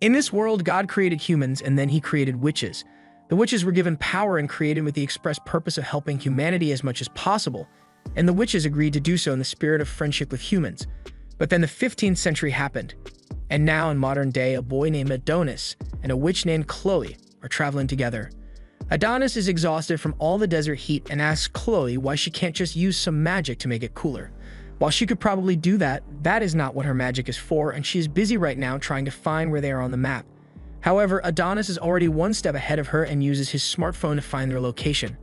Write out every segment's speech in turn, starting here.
In this world, God created humans and then he created witches. The witches were given power and created with the express purpose of helping humanity as much as possible, and the witches agreed to do so in the spirit of friendship with humans. But then the 15th century happened, and now in modern day, a boy named Adonis and a witch named Chloe are traveling together. Adonis is exhausted from all the desert heat and asks Chloe why she can't just use some magic to make it cooler. While she could probably do that, that is not what her magic is for, and she is busy right now trying to find where they are on the map. However, Adonis is already one step ahead of her and uses his smartphone to find their location.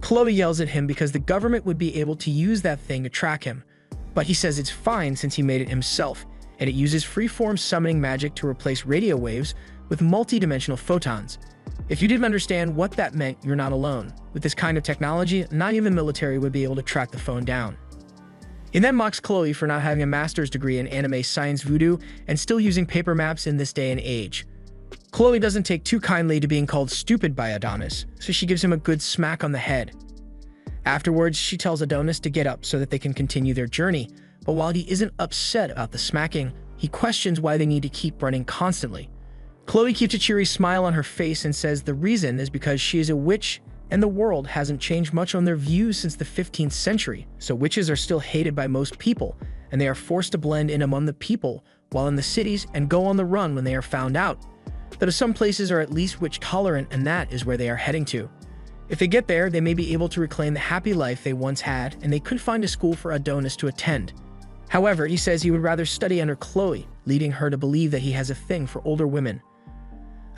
Chloe yells at him because the government would be able to use that thing to track him, but he says it's fine since he made it himself, and it uses freeform summoning magic to replace radio waves with multi-dimensional photons. If you didn't understand what that meant, you're not alone. With this kind of technology, not even the military would be able to track the phone down. He then mocks Chloe for not having a master's degree in anime science voodoo and still using paper maps in this day and age. Chloe doesn't take too kindly to being called stupid by Adonis, so she gives him a good smack on the head. Afterwards, she tells Adonis to get up so that they can continue their journey, but while he isn't upset about the smacking, he questions why they need to keep running constantly. Chloe keeps a cheery smile on her face and says the reason is because she is a witch and the world hasn't changed much on their views since the 15th century, so witches are still hated by most people, and they are forced to blend in among the people while in the cities and go on the run when they are found out. Though some places are at least witch-tolerant, and that is where they are heading to. If they get there, they may be able to reclaim the happy life they once had, and they could find a school for Adonis to attend. However, he says he would rather study under Chloe, leading her to believe that he has a thing for older women.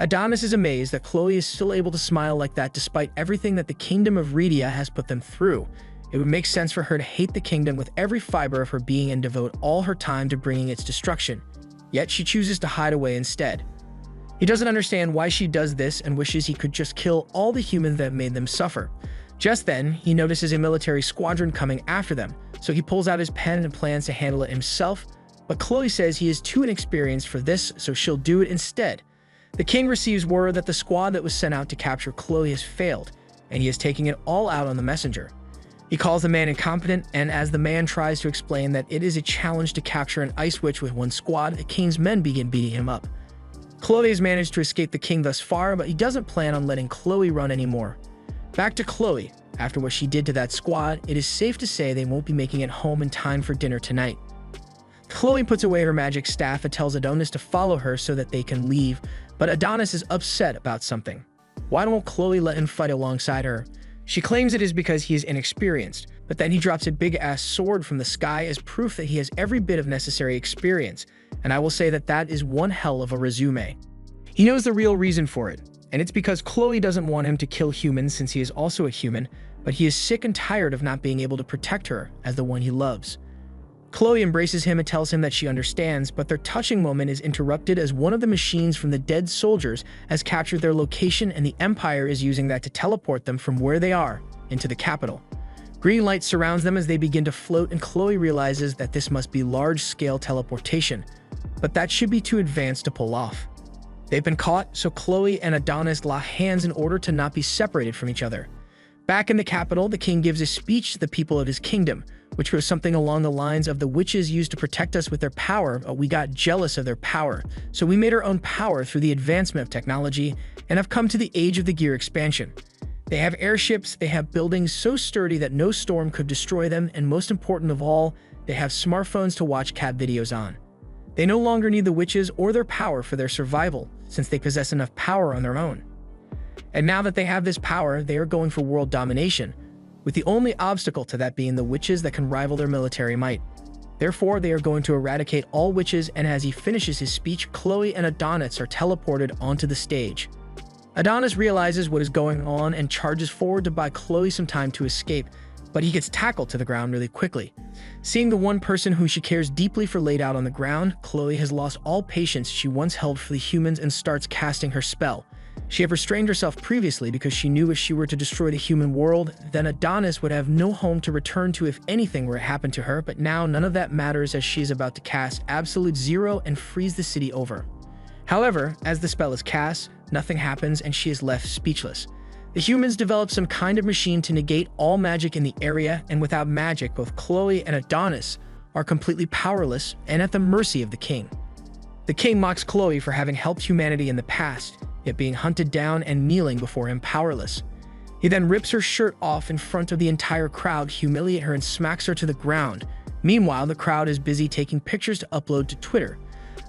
Adonis is amazed that Chloe is still able to smile like that despite everything that the kingdom of Rhedia has put them through. It would make sense for her to hate the kingdom with every fiber of her being and devote all her time to bringing its destruction. Yet she chooses to hide away instead. He doesn't understand why she does this and wishes he could just kill all the humans that made them suffer. Just then, he notices a military squadron coming after them, so he pulls out his pen and plans to handle it himself, but Chloe says he is too inexperienced for this, so she'll do it instead. The king receives word that the squad that was sent out to capture Chloe has failed, and he is taking it all out on the messenger. He calls the man incompetent, and as the man tries to explain that it is a challenge to capture an ice witch with one squad, the king's men begin beating him up. Chloe has managed to escape the king thus far, but he doesn't plan on letting Chloe run anymore. Back to Chloe. After what she did to that squad, it is safe to say they won't be making it home in time for dinner tonight. Chloe puts away her magic staff and tells Adonis to follow her so that they can leave, but Adonis is upset about something. Why won't Chloe let him fight alongside her? She claims it is because he is inexperienced, but then he drops a big-ass sword from the sky as proof that he has every bit of necessary experience, and I will say that that is one hell of a resume. He knows the real reason for it, and it's because Chloe doesn't want him to kill humans since he is also a human, but he is sick and tired of not being able to protect her as the one he loves. Chloe embraces him and tells him that she understands, but their touching moment is interrupted as one of the machines from the dead soldiers has captured their location and the Empire is using that to teleport them from where they are into the capital. Green light surrounds them as they begin to float, and Chloe realizes that this must be large-scale teleportation, but that should be too advanced to pull off. They've been caught, so Chloe and Adonis lock hands in order to not be separated from each other. Back in the capital, the king gives a speech to the people of his kingdom, which was something along the lines of the witches used to protect us with their power, but we got jealous of their power, so we made our own power through the advancement of technology and have come to the age of the gear expansion. They have airships, they have buildings so sturdy that no storm could destroy them, and most important of all, they have smartphones to watch cat videos on. They no longer need the witches or their power for their survival, since they possess enough power on their own. And now that they have this power, they are going for world domination, with the only obstacle to that being the witches that can rival their military might. Therefore, they are going to eradicate all witches, and as he finishes his speech, Chloe and Adonis are teleported onto the stage. Adonis realizes what is going on and charges forward to buy Chloe some time to escape, but he gets tackled to the ground really quickly. Seeing the one person who she cares deeply for laid out on the ground, Chloe has lost all patience she once held for the humans and starts casting her spell. She had restrained herself previously because she knew if she were to destroy the human world, then Adonis would have no home to return to if anything were to happen to her, but now none of that matters as she is about to cast Absolute Zero and freeze the city over. However, as the spell is cast, nothing happens and she is left speechless. The humans develop some kind of machine to negate all magic in the area, and without magic, both Chloe and Adonis are completely powerless and at the mercy of the king. The king mocks Chloe for having helped humanity in the past, yet being hunted down and kneeling before him powerless. He then rips her shirt off in front of the entire crowd, humiliates her and smacks her to the ground. Meanwhile, the crowd is busy taking pictures to upload to Twitter.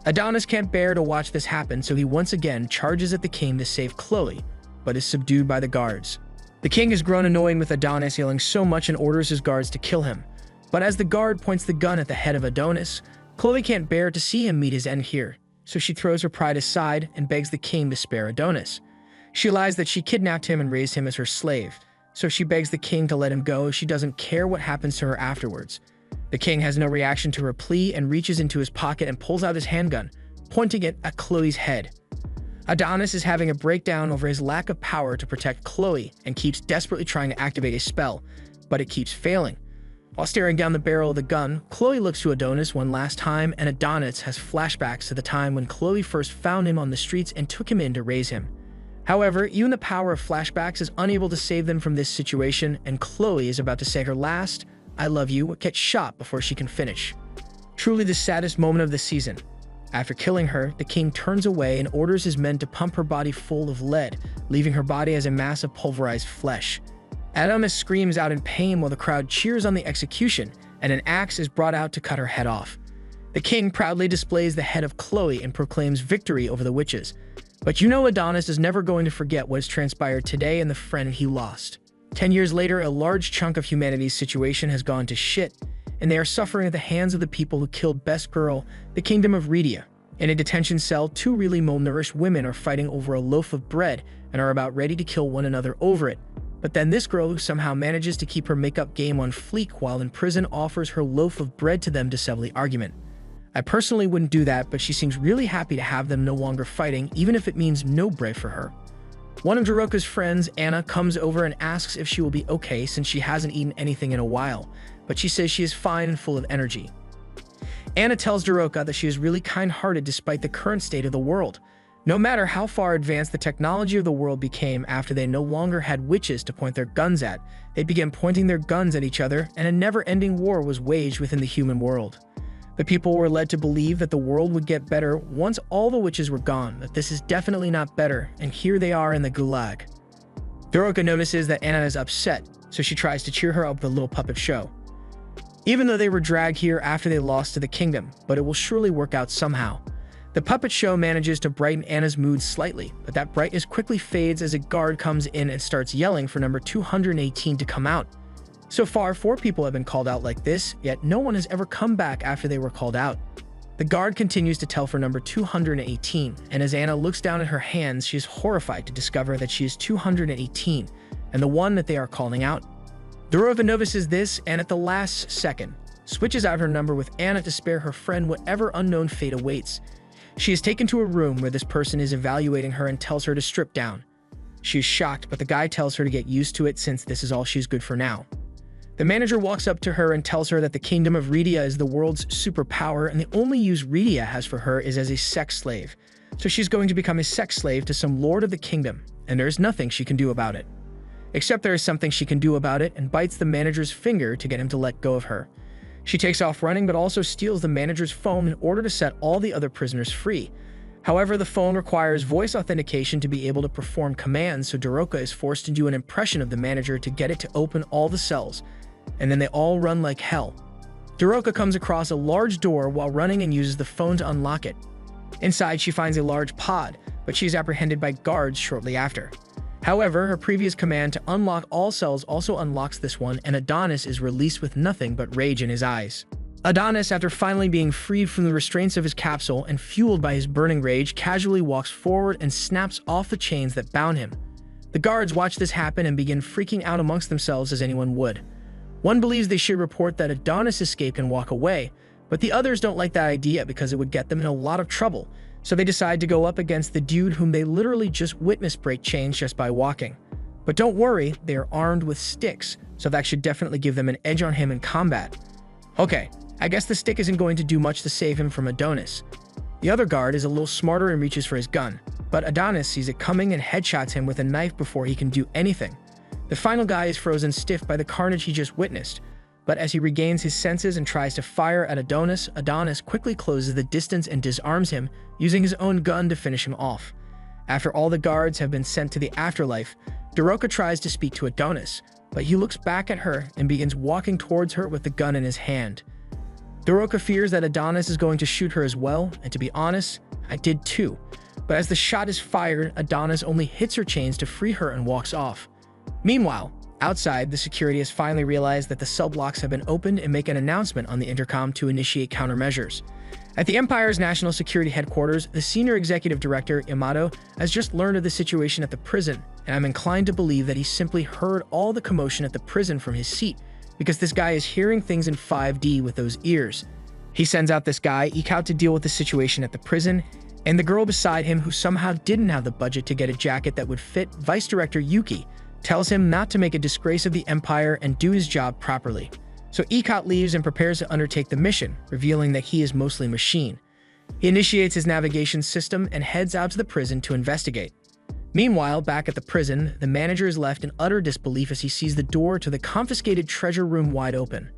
Adonis can't bear to watch this happen, so he once again charges at the king to save Chloe, but is subdued by the guards. The king has grown annoyed with Adonis yelling so much and orders his guards to kill him. But as the guard points the gun at the head of Adonis, Chloe can't bear to see him meet his end here, so she throws her pride aside and begs the king to spare Adonis. She lies that she kidnapped him and raised him as her slave, so she begs the king to let him go as she doesn't care what happens to her afterwards. The king has no reaction to her plea and reaches into his pocket and pulls out his handgun, pointing it at Chloe's head. Adonis is having a breakdown over his lack of power to protect Chloe and keeps desperately trying to activate a spell, but it keeps failing. While staring down the barrel of the gun, Chloe looks to Adonis one last time, and Adonis has flashbacks to the time when Chloe first found him on the streets and took him in to raise him. However, even the power of flashbacks is unable to save them from this situation, and Chloe is about to say her last, "I love you," but gets shot before she can finish. Truly the saddest moment of the season. After killing her, the king turns away and orders his men to pump her body full of lead, leaving her body as a mass of pulverized flesh. Adonis screams out in pain while the crowd cheers on the execution, and an axe is brought out to cut her head off. The king proudly displays the head of Chloe and proclaims victory over the witches. But you know Adonis is never going to forget what has transpired today and the friend he lost. 10 years later, a large chunk of humanity's situation has gone to shit, and they are suffering at the hands of the people who killed Best Girl, the Kingdom of Rhydia. In a detention cell, two really malnourished women are fighting over a loaf of bread and are about ready to kill one another over it. But then this girl, who somehow manages to keep her makeup game on fleek while in prison, offers her loaf of bread to them to settle the argument. I personally wouldn't do that, but she seems really happy to have them no longer fighting, even if it means no bread for her. One of Daroka's friends, Anna, comes over and asks if she will be okay since she hasn't eaten anything in a while, but she says she is fine and full of energy. Anna tells Daroka that she is really kind-hearted despite the current state of the world. No matter how far advanced the technology of the world became after they no longer had witches to point their guns at, they began pointing their guns at each other, and a never-ending war was waged within the human world. The people were led to believe that the world would get better once all the witches were gone, that this is definitely not better, and here they are in the gulag. Daroka notices that Anna is upset, so she tries to cheer her up with a little puppet show. Even though they were dragged here after they lost to the kingdom, but it will surely work out somehow. The puppet show manages to brighten Anna's mood slightly, but that brightness quickly fades as a guard comes in and starts yelling for number 218 to come out. So far, 4 people have been called out like this, yet no one has ever come back after they were called out. The guard continues to tell for number 218, and as Anna looks down at her hands, she is horrified to discover that she is 218, and the one that they are calling out. Daroka notices this, and at the last second, switches out her number with Anna to spare her friend whatever unknown fate awaits. She is taken to a room where this person is evaluating her and tells her to strip down. She is shocked, but the guy tells her to get used to it since this is all she's good for now. The manager walks up to her and tells her that the Kingdom of Rhydia is the world's superpower, and the only use Rhydia has for her is as a sex slave. So she's going to become a sex slave to some lord of the kingdom, and there is nothing she can do about it. Except there is something she can do about it, and bites the manager's finger to get him to let go of her. She takes off running, but also steals the manager's phone in order to set all the other prisoners free. However, the phone requires voice authentication to be able to perform commands, so Daroka is forced to do an impression of the manager to get it to open all the cells, and then they all run like hell. Daroka comes across a large door while running and uses the phone to unlock it. Inside, she finds a large pod, but she is apprehended by guards shortly after. However, her previous command to unlock all cells also unlocks this one, and Adonis is released with nothing but rage in his eyes. Adonis, after finally being freed from the restraints of his capsule and fueled by his burning rage, casually walks forward and snaps off the chains that bound him. The guards watch this happen and begin freaking out amongst themselves as anyone would. One believes they should report that Adonis escaped and walk away, but the others don't like that idea because it would get them in a lot of trouble, so they decide to go up against the dude whom they literally just witnessed break chains just by walking. But don't worry, they are armed with sticks, so that should definitely give them an edge on him in combat. Okay, I guess the stick isn't going to do much to save him from Adonis. The other guard is a little smarter and reaches for his gun, but Adonis sees it coming and headshots him with a knife before he can do anything. The final guy is frozen stiff by the carnage he just witnessed, But as he regains his senses and tries to fire at Adonis, Adonis quickly closes the distance and disarms him, using his own gun to finish him off. After all the guards have been sent to the afterlife, Daroka tries to speak to Adonis, but he looks back at her and begins walking towards her with the gun in his hand. Daroka fears that Adonis is going to shoot her as well, and to be honest, I did too. But as the shot is fired, Adonis only hits her chains to free her and walks off. Meanwhile, outside, the security has finally realized that the cell blocks have been opened and make an announcement on the intercom to initiate countermeasures. At the Empire's National Security Headquarters, the senior executive director, Yamato, has just learned of the situation at the prison, and I'm inclined to believe that he simply heard all the commotion at the prison from his seat, because this guy is hearing things in 5D with those ears. He sends out this guy, Ikao, to deal with the situation at the prison, and the girl beside him, who somehow didn't have the budget to get a jacket that would fit, Vice Director Yuki, tells him not to make a disgrace of the Empire and do his job properly. So Ikao leaves and prepares to undertake the mission, revealing that he is mostly machine. He initiates his navigation system and heads out to the prison to investigate. Meanwhile, back at the prison, the manager is left in utter disbelief as he sees the door to the confiscated treasure room wide open.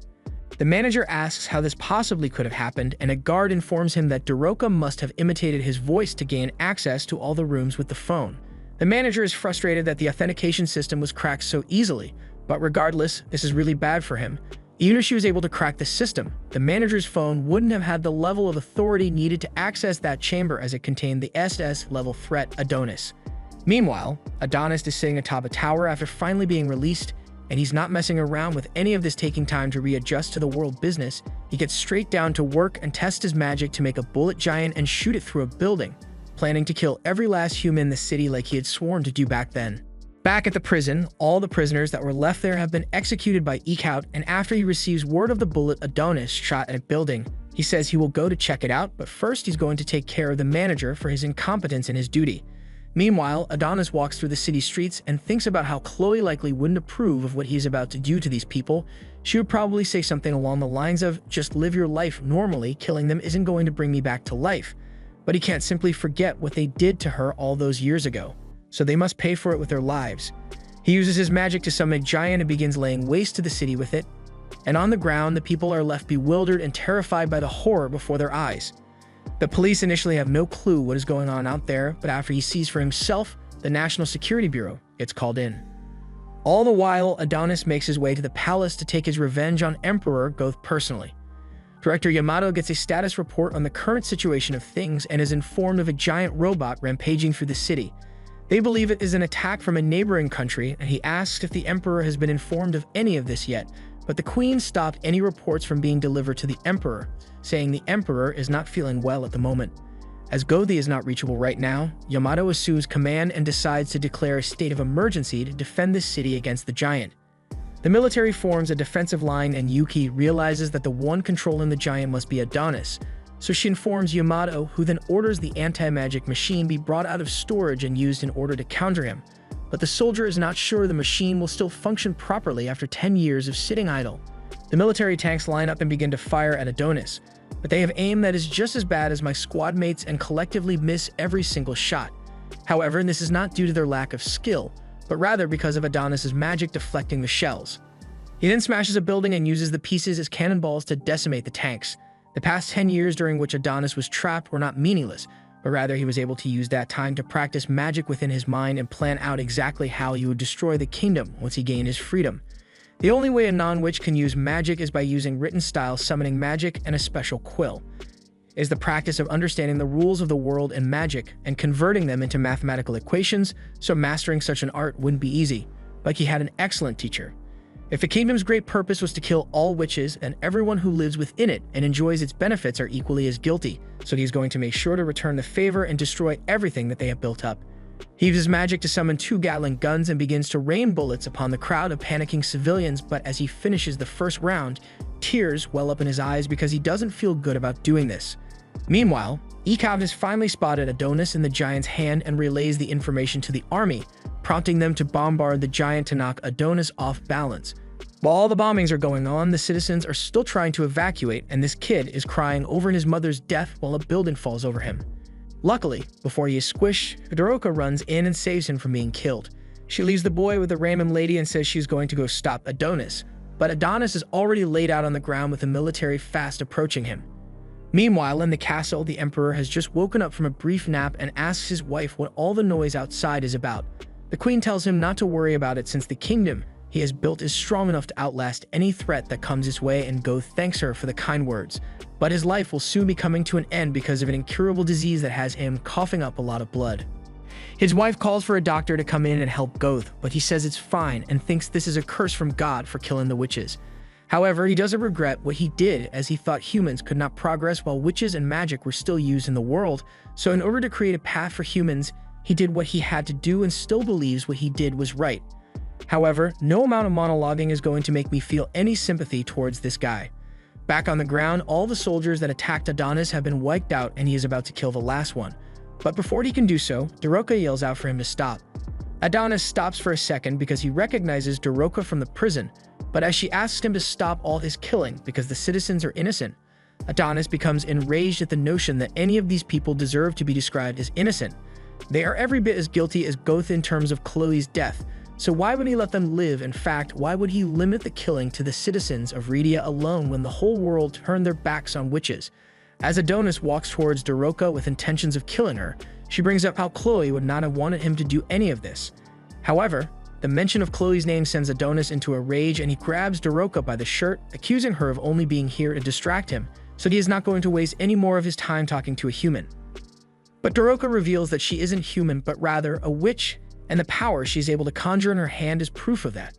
The manager asks how this possibly could have happened, and a guard informs him that Daroka must have imitated his voice to gain access to all the rooms with the phone. The manager is frustrated that the authentication system was cracked so easily, but regardless, this is really bad for him. Even if she was able to crack the system, the manager's phone wouldn't have had the level of authority needed to access that chamber, as it contained the SS-level threat, Adonis. Meanwhile, Adonis is sitting atop a tower after finally being released, and he's not messing around with any of this taking time to readjust to the world business. He gets straight down to work and tests his magic to make a bullet giant and shoot it through a building, planning to kill every last human in the city like he had sworn to do back then. Back at the prison, all the prisoners that were left there have been executed by Ikao, and after he receives word of the bullet Adonis shot at a building, he says he will go to check it out, but first he's going to take care of the manager for his incompetence in his duty. Meanwhile, Adonis walks through the city streets and thinks about how Chloe likely wouldn't approve of what he's about to do to these people. She would probably say something along the lines of, "Just live your life normally, killing them isn't going to bring me back to life." But he can't simply forget what they did to her all those years ago, so they must pay for it with their lives. He uses his magic to summon a giant and begins laying waste to the city with it, and on the ground, the people are left bewildered and terrified by the horror before their eyes. The police initially have no clue what is going on out there, but after he sees for himself, the National Security Bureau gets called in. All the while, Adonis makes his way to the palace to take his revenge on Emperor Goth personally. Director Yamato gets a status report on the current situation of things and is informed of a giant robot rampaging through the city. They believe it is an attack from a neighboring country, and he asks if the Emperor has been informed of any of this yet, but the Queen stopped any reports from being delivered to the Emperor, saying the Emperor is not feeling well at the moment. As Gothi is not reachable right now, Yamato assumes command and decides to declare a state of emergency to defend the city against the giant. The military forms a defensive line, and Yuki realizes that the one controlling the giant must be Adonis, so she informs Yamato, who then orders the anti-magic machine be brought out of storage and used in order to counter him. But the soldier is not sure the machine will still function properly after 10 years of sitting idle. The military tanks line up and begin to fire at Adonis, but they have aim that is just as bad as my squad mates and collectively miss every single shot. However, this is not due to their lack of skill, but rather because of Adonis's magic deflecting the shells. He then smashes a building and uses the pieces as cannonballs to decimate the tanks. The past 10 years during which Adonis was trapped were not meaningless, but rather he was able to use that time to practice magic within his mind and plan out exactly how he would destroy the kingdom once he gained his freedom. The only way a non-witch can use magic is by using written style summoning magic and a special quill. It is the practice of understanding the rules of the world and magic and converting them into mathematical equations, so mastering such an art wouldn't be easy, but he had an excellent teacher. If the kingdom's great purpose was to kill all witches, and everyone who lives within it and enjoys its benefits are equally as guilty, so he's going to make sure to return the favor and destroy everything that they have built up. He uses magic to summon 2 Gatling guns and begins to rain bullets upon the crowd of panicking civilians, but as he finishes the first round, tears well up in his eyes because he doesn't feel good about doing this. Meanwhile, Ikao has finally spotted Adonis in the giant's hand and relays the information to the army, prompting them to bombard the giant to knock Adonis off balance. While all the bombings are going on, the citizens are still trying to evacuate, and this kid is crying over his mother's death while a building falls over him. Luckily, before he is squished, Daroka runs in and saves him from being killed. She leaves the boy with the Raymond lady and says she's going to go stop Adonis, but Adonis is already laid out on the ground with the military fast approaching him. Meanwhile, in the castle, the emperor has just woken up from a brief nap and asks his wife what all the noise outside is about. The queen tells him not to worry about it since the kingdom he has built is strong enough to outlast any threat that comes his way, and Goth thanks her for the kind words. But his life will soon be coming to an end because of an incurable disease that has him coughing up a lot of blood. His wife calls for a doctor to come in and help Goth, but he says it's fine and thinks this is a curse from God for killing the witches. However, he doesn't regret what he did, as he thought humans could not progress while witches and magic were still used in the world, so in order to create a path for humans, he did what he had to do and still believes what he did was right. However, no amount of monologuing is going to make me feel any sympathy towards this guy. Back on the ground, all the soldiers that attacked Adonis have been wiped out and he is about to kill the last one. But before he can do so, Daroca yells out for him to stop. Adonis stops for a second because he recognizes Daroca from the prison, but as she asks him to stop all his killing because the citizens are innocent, Adonis becomes enraged at the notion that any of these people deserve to be described as innocent. They are every bit as guilty as Goth in terms of Chloe's death, so why would he let them live? In fact, why would he limit the killing to the citizens of Rhedia alone when the whole world turned their backs on witches? As Adonis walks towards Daroca with intentions of killing her, she brings up how Chloe would not have wanted him to do any of this. However, the mention of Chloe's name sends Adonis into a rage and he grabs Daroca by the shirt, accusing her of only being here to distract him, so he is not going to waste any more of his time talking to a human. But Daroca reveals that she isn't human but rather a witch, and the power she's able to conjure in her hand is proof of that.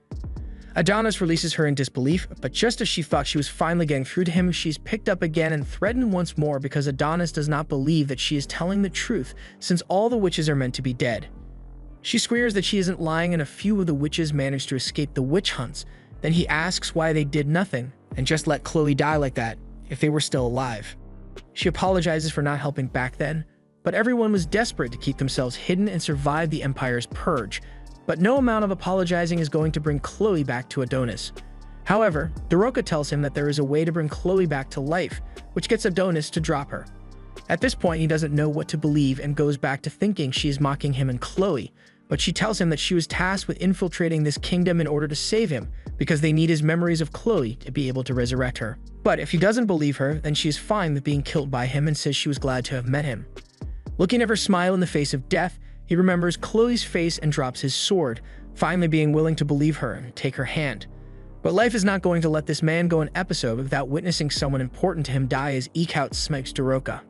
Adonis releases her in disbelief, but just as she thought she was finally getting through to him, she's picked up again and threatened once more because Adonis does not believe that she is telling the truth, since all the witches are meant to be dead. She swears that she isn't lying and a few of the witches managed to escape the witch hunts. Then he asks why they did nothing and just let Chloe die like that if they were still alive. She apologizes for not helping back then, but everyone was desperate to keep themselves hidden and survive the Empire's purge. But no amount of apologizing is going to bring Chloe back to Adonis. However, Daroca tells him that there is a way to bring Chloe back to life, which gets Adonis to drop her. At this point, he doesn't know what to believe and goes back to thinking she is mocking him and Chloe, but she tells him that she was tasked with infiltrating this kingdom in order to save him, because they need his memories of Chloe to be able to resurrect her. But if he doesn't believe her, then she is fine with being killed by him and says she was glad to have met him. Looking at her smile in the face of death, he remembers Chloe's face and drops his sword, finally being willing to believe her and take her hand. But life is not going to let this man go an episode without witnessing someone important to him die as Eekhout smikes Daroca.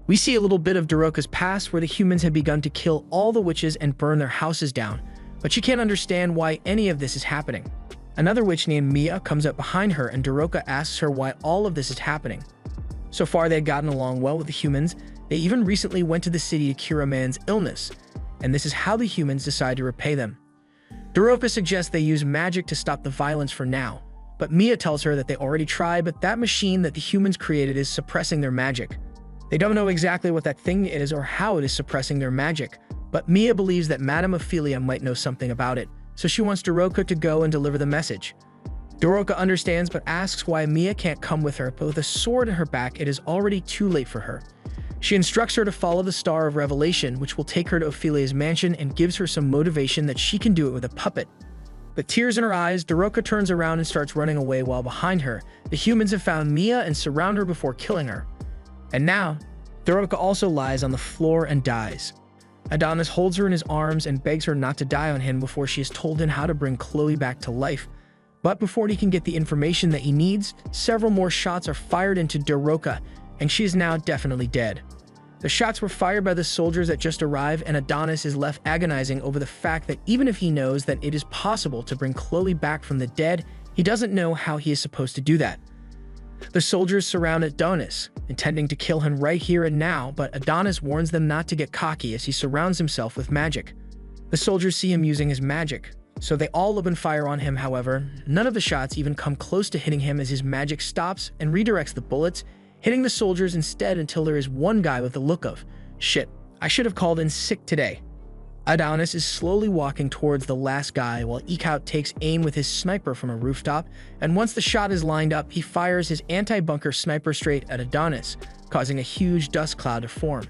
We see a little bit of Daroca's past where the humans had begun to kill all the witches and burn their houses down, but she can't understand why any of this is happening. Another witch named Mia comes up behind her and Daroca asks her why all of this is happening. So far they had gotten along well with the humans. They even recently went to the city to cure a man's illness, and this is how the humans decide to repay them. Daroca suggests they use magic to stop the violence for now, but Mia tells her that they already tried, but that machine that the humans created is suppressing their magic. They don't know exactly what that thing is or how it is suppressing their magic, but Mia believes that Madame Ophelia might know something about it, so she wants Daroca to go and deliver the message. Daroca understands but asks why Mia can't come with her, but with a sword in her back, it is already too late for her. She instructs her to follow the Star of Revelation, which will take her to Ophelia's mansion and gives her some motivation that she can do it with a puppet. With tears in her eyes, Daroca turns around and starts running away while behind her, the humans have found Mia and surround her before killing her. And now, Daroca also lies on the floor and dies. Adonis holds her in his arms and begs her not to die on him before she has told him how to bring Chloe back to life. But before he can get the information that he needs, several more shots are fired into Daroca, and she is now definitely dead. The shots were fired by the soldiers that just arrived, and Adonis is left agonizing over the fact that even if he knows that it is possible to bring Chloe back from the dead, he doesn't know how he is supposed to do that. The soldiers surround Adonis, intending to kill him right here and now, but Adonis warns them not to get cocky as he surrounds himself with magic. The soldiers see him using his magic, so they all open fire on him. However, none of the shots even come close to hitting him as his magic stops and redirects the bullets, hitting the soldiers instead until there is one guy with the look of, "Shit, I should have called in sick today." Adonis is slowly walking towards the last guy while Eekhout takes aim with his sniper from a rooftop, and once the shot is lined up, he fires his anti-bunker sniper straight at Adonis, causing a huge dust cloud to form.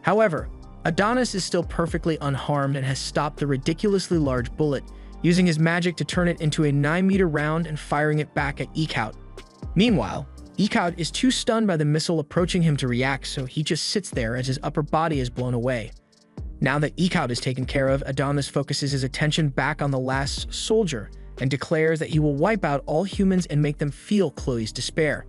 However, Adonis is still perfectly unharmed and has stopped the ridiculously large bullet, using his magic to turn it into a 9-meter round and firing it back at Ekaut. Meanwhile, Ekaut is too stunned by the missile approaching him to react, so he just sits there as his upper body is blown away. Now that Ekaut is taken care of, Adonis focuses his attention back on the last soldier and declares that he will wipe out all humans and make them feel Chloe's despair.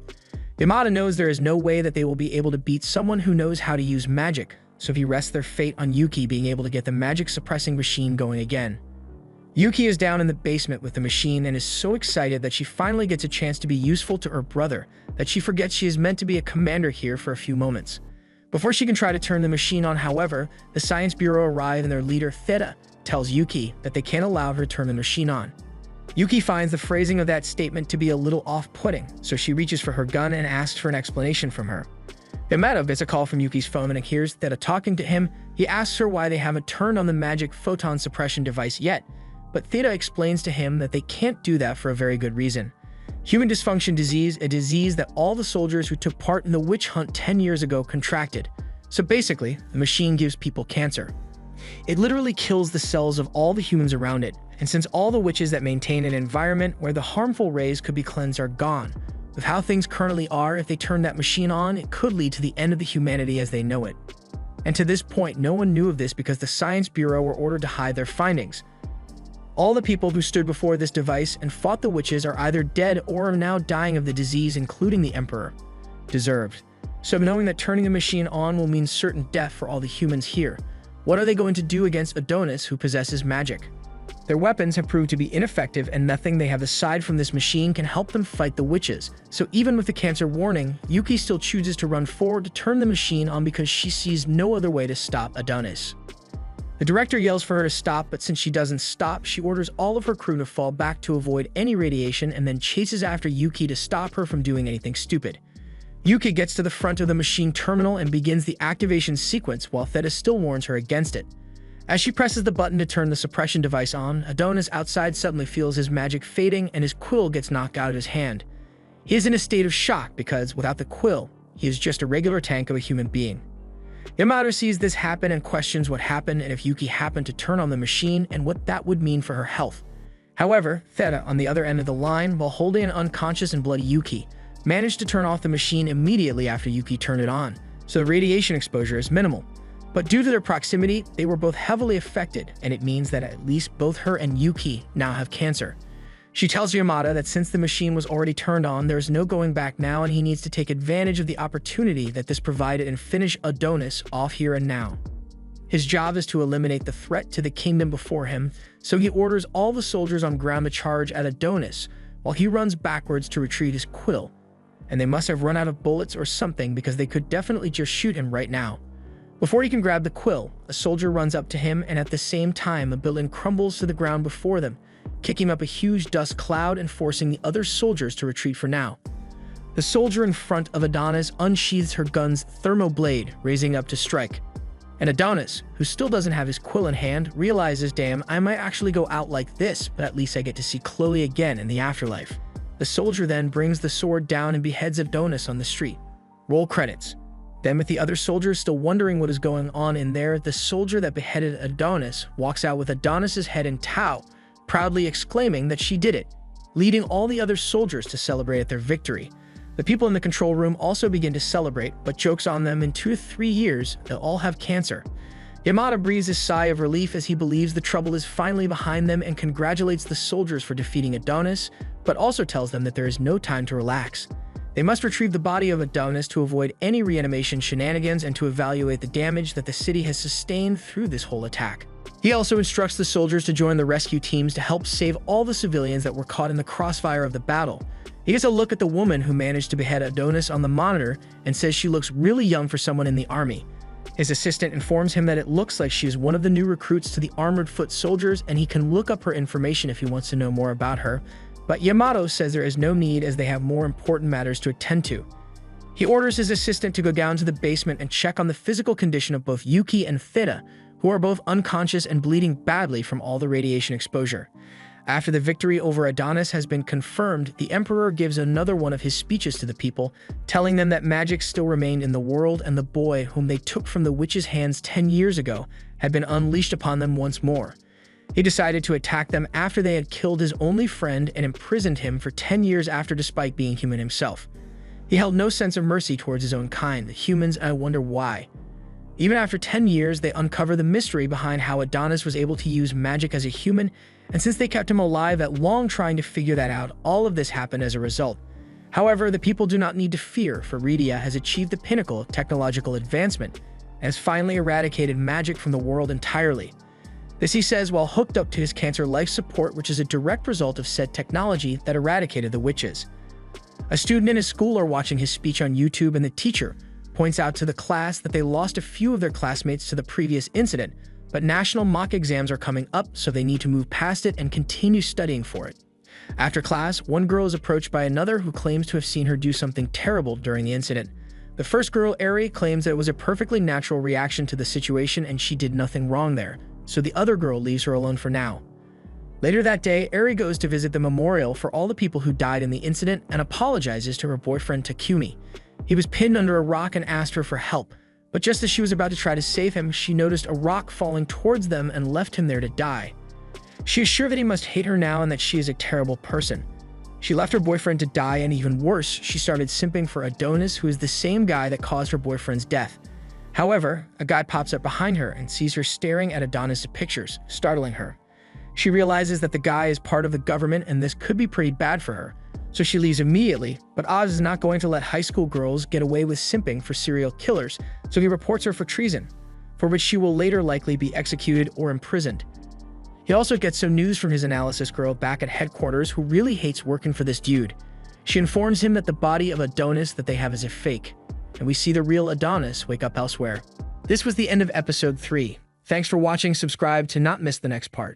Yamada knows there is no way that they will be able to beat someone who knows how to use magic, so he rests their fate on Yuki being able to get the magic-suppressing machine going again. Yuki is down in the basement with the machine and is so excited that she finally gets a chance to be useful to her brother that she forgets she is meant to be a commander here for a few moments. Before she can try to turn the machine on, however, the Science Bureau arrive and their leader, Theta, tells Yuki that they can't allow her to turn the machine on. Yuki finds the phrasing of that statement to be a little off-putting, so she reaches for her gun and asks for an explanation from her. Yamato gets a call from Yuki's phone and hears Theta talking to him. He asks her why they haven't turned on the magic photon suppression device yet, but Theta explains to him that they can't do that for a very good reason. Human dysfunction disease, a disease that all the soldiers who took part in the witch hunt 10 years ago contracted. So basically, the machine gives people cancer. It literally kills the cells of all the humans around it, and since all the witches that maintain an environment where the harmful rays could be cleansed are gone, with how things currently are, if they turn that machine on, it could lead to the end of the humanity as they know it. And to this point, no one knew of this because the Science Bureau were ordered to hide their findings. All the people who stood before this device and fought the witches are either dead or are now dying of the disease, including the Emperor. Deserved. So knowing that turning the machine on will mean certain death for all the humans here, what are they going to do against Adonis, who possesses magic? Their weapons have proved to be ineffective, and nothing they have aside from this machine can help them fight the witches. So even with the cancer warning, Yuki still chooses to run forward to turn the machine on because she sees no other way to stop Adonis. The director yells for her to stop, but since she doesn't stop, she orders all of her crew to fall back to avoid any radiation and then chases after Yuki to stop her from doing anything stupid. Yuki gets to the front of the machine terminal and begins the activation sequence while Theta still warns her against it. As she presses the button to turn the suppression device on, Adonis outside suddenly feels his magic fading and his quill gets knocked out of his hand. He is in a state of shock because, without the quill, he is just a regular tank of a human being. Yamato sees this happen and questions what happened and if Yuki happened to turn on the machine and what that would mean for her health. However, Theta, on the other end of the line, while holding an unconscious and bloody Yuki, managed to turn off the machine immediately after Yuki turned it on, so the radiation exposure is minimal. But due to their proximity, they were both heavily affected, and it means that at least both her and Yuki now have cancer. She tells Yamada that since the machine was already turned on, there is no going back now and he needs to take advantage of the opportunity that this provided and finish Adonis off here and now. His job is to eliminate the threat to the kingdom before him, so he orders all the soldiers on ground to charge at Adonis while he runs backwards to retrieve his quill. And they must have run out of bullets or something because they could definitely just shoot him right now. Before he can grab the quill, a soldier runs up to him, and at the same time a building crumbles to the ground before them, kicking up a huge dust cloud and forcing the other soldiers to retreat for now. The soldier in front of Adonis unsheathes her gun's thermoblade, raising up to strike. And Adonis, who still doesn't have his quill in hand, realizes, damn, I might actually go out like this, but at least I get to see Chloe again in the afterlife. The soldier then brings the sword down and beheads Adonis on the street. Roll credits. Then, with the other soldiers still wondering what is going on in there, the soldier that beheaded Adonis walks out with Adonis's head in tow, proudly exclaiming that she did it, leading all the other soldiers to celebrate at their victory. The people in the control room also begin to celebrate, but jokes on them in 2 to 3 years, they'll all have cancer. Yamada breathes a sigh of relief as he believes the trouble is finally behind them and congratulates the soldiers for defeating Adonis, but also tells them that there is no time to relax. They must retrieve the body of Adonis to avoid any reanimation shenanigans and to evaluate the damage that the city has sustained through this whole attack. He also instructs the soldiers to join the rescue teams to help save all the civilians that were caught in the crossfire of the battle. He gets a look at the woman who managed to behead Adonis on the monitor and says she looks really young for someone in the army. His assistant informs him that it looks like she is one of the new recruits to the Armored Foot Soldiers and he can look up her information if he wants to know more about her. But Yamato says there is no need as they have more important matters to attend to. He orders his assistant to go down to the basement and check on the physical condition of both Yuki and Theta, who are both unconscious and bleeding badly from all the radiation exposure. After the victory over Adonis has been confirmed, the Emperor gives another one of his speeches to the people, telling them that magic still remained in the world and the boy whom they took from the witch's hands 10 years ago had been unleashed upon them once more. He decided to attack them after they had killed his only friend and imprisoned him for 10 years after, despite being human himself. He held no sense of mercy towards his own kind, the humans, and I wonder why. Even after 10 years, they uncover the mystery behind how Adonis was able to use magic as a human, and since they kept him alive that long trying to figure that out, all of this happened as a result. However, the people do not need to fear, for Rydia has achieved the pinnacle of technological advancement and has finally eradicated magic from the world entirely. This he says while hooked up to his cancer life support, which is a direct result of said technology that eradicated the witches. A student in his school are watching his speech on YouTube, and the teacher points out to the class that they lost a few of their classmates to the previous incident, but national mock exams are coming up, so they need to move past it and continue studying for it. After class, one girl is approached by another who claims to have seen her do something terrible during the incident. The first girl, Eri, claims that it was a perfectly natural reaction to the situation and she did nothing wrong there, so the other girl leaves her alone for now. Later that day, Eri goes to visit the memorial for all the people who died in the incident and apologizes to her boyfriend Takumi. He was pinned under a rock and asked her for help, but just as she was about to try to save him, she noticed a rock falling towards them and left him there to die. She is sure that he must hate her now and that she is a terrible person. She left her boyfriend to die, and even worse, she started simping for Adonis, who is the same guy that caused her boyfriend's death. However, a guy pops up behind her and sees her staring at Adonis' pictures, startling her. She realizes that the guy is part of the government and this could be pretty bad for her, so she leaves immediately, but Oz is not going to let high school girls get away with simping for serial killers, so he reports her for treason, for which she will later likely be executed or imprisoned. He also gets some news from his analysis girl back at headquarters who really hates working for this dude. She informs him that the body of Adonis that they have is a fake, and we see the real Adonis wake up elsewhere. This was the end of episode 3. Thanks for watching. Subscribe to not miss the next part.